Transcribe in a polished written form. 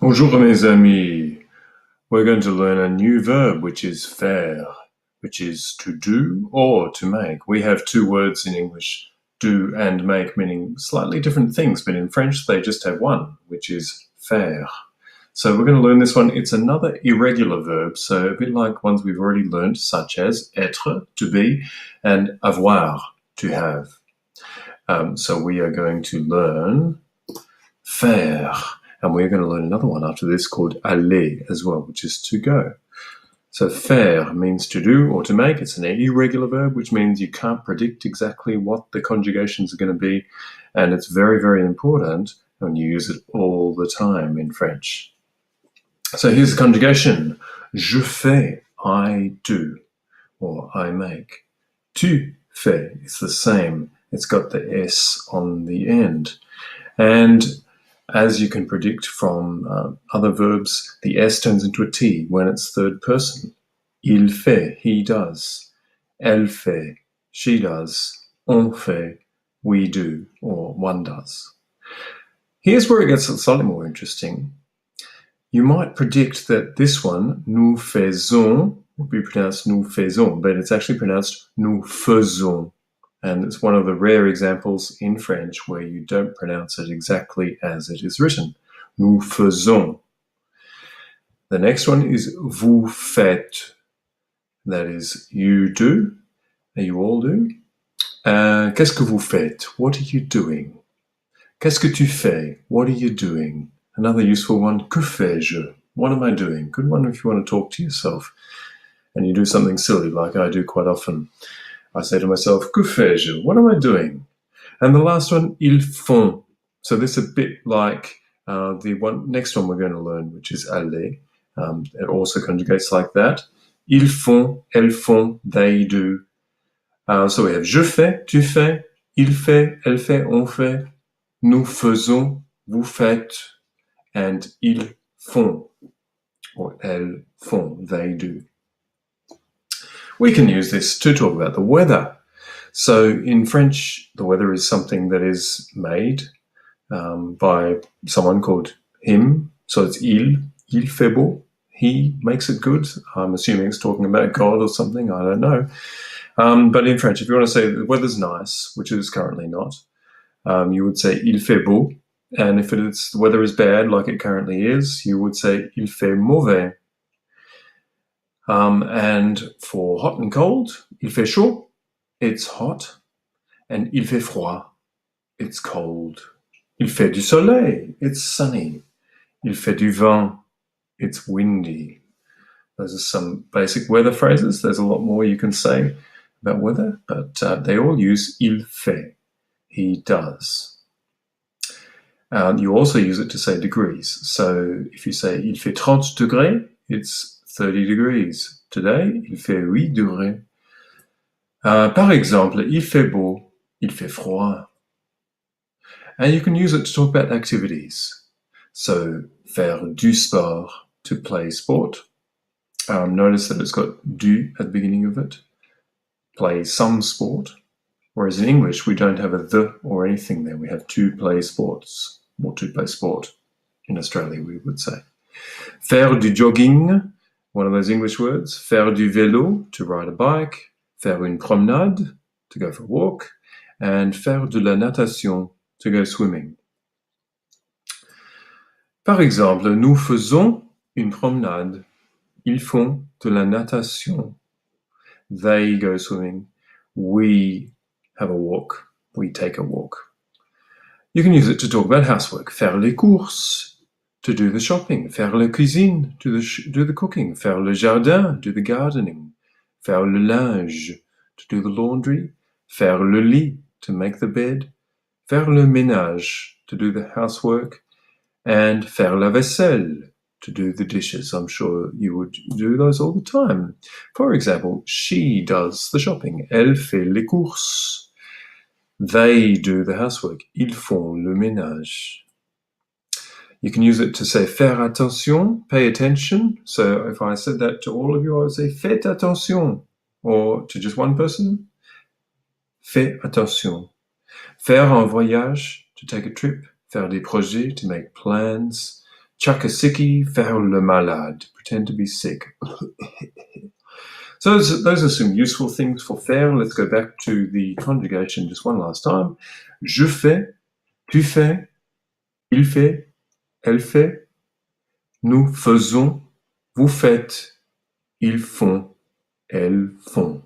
Bonjour mes amis. We're going to learn a new verb which is faire, which is to do or to make. We have two words in English, do and make, meaning slightly different things, but in French they just have one, which is faire. So we're going to learn this one. It's another irregular verb, so a bit like ones we've already learned, such as être, to be, and avoir, to have. So we are going to learn faire. And we're going to learn another one after this called aller as well, which is to go. So faire means to do or to make. It's an irregular verb, which means you can't predict exactly what the conjugations are going to be. And it's very, very important when you use it all the time in French. So here's the conjugation. Je fais, I do, or I make. Tu fais, it's the same. It's got the S on the end. And as you can predict from other verbs, the S turns into a T when it's third person. Il fait, he does. Elle fait, she does. On fait, we do, or one does. Here's where it gets slightly more interesting. You might predict that this one, nous faisons, would be pronounced nous faisons, but it's actually pronounced nous faisons. And it's one of the rare examples in French where you don't pronounce it exactly as it is written. Nous faisons. The next one is vous faites. That is, you do, you all do. Qu'est-ce que vous faites? What are you doing? Qu'est-ce que tu fais? What are you doing? Another useful one, que fais-je? What am I doing? Good one if you want to talk to yourself and you do something silly like I do quite often. I say to myself, que fais-je? What am I doing? And the last one, ils font. So this is a bit like the next one we're going to learn, which is aller. It also conjugates like that. Ils font, elles font, they do. So we have je fais, tu fais, il fait, elle fait, on fait, nous faisons, vous faites, and ils font, or elles font, they do. We can use this to talk about the weather. So in French, the weather is something that is made by someone called him. So it's il fait beau. He makes it good. I'm assuming it's talking about God or something. I don't know. But in French, if you want to say the weather's nice, which it is currently not, you would say il fait beau. And if the weather is bad, like it currently is, you would say il fait mauvais. And for hot and cold, il fait chaud, it's hot, and il fait froid, it's cold. Il fait du soleil, it's sunny. Il fait du vent, it's windy. Those are some basic weather phrases. There's a lot more you can say about weather, but they all use il fait, he does. You also use it to say degrees. So if you say il fait 30 degrés, it's 30 degrees. Today, il fait 8 degrés. Par exemple, il fait beau, il fait froid. And you can use it to talk about activities. So, faire du sport, to play sport. Notice that it's got du at the beginning of it. Play some sport. Whereas in English, we don't have a the or anything there. We have to play sports, or to play sport. In Australia, we would say. Faire du jogging, one of those English words. Faire du vélo, to ride a bike. Faire une promenade, to go for a walk. And faire de la natation, to go swimming. Par exemple, nous faisons une promenade. Ils font de la natation. They go swimming. We have a walk. We take a walk. You can use it to talk about housework. Faire les courses, to do the shopping. Faire la cuisine, to do the cooking. Faire le jardin, do the gardening. Faire le linge, to do the laundry. Faire le lit, to make the bed. Faire le ménage, to do the housework. And faire la vaisselle, to do the dishes. I'm sure you would do those all the time. For example, she does the shopping. Elle fait les courses. They do the housework. Ils font le ménage. You can use it to say faire attention, pay attention. So if I said that to all of you, I would say faites attention. Or to just one person, fais attention. Faire un voyage, to take a trip. Faire des projets, to make plans. Chakasiki, faire le malade, pretend to be sick. So those are some useful things for faire. Let's go back to the conjugation just one last time. Je fais, tu fais, il fait, elle fait, nous faisons, vous faites, ils font, elles font.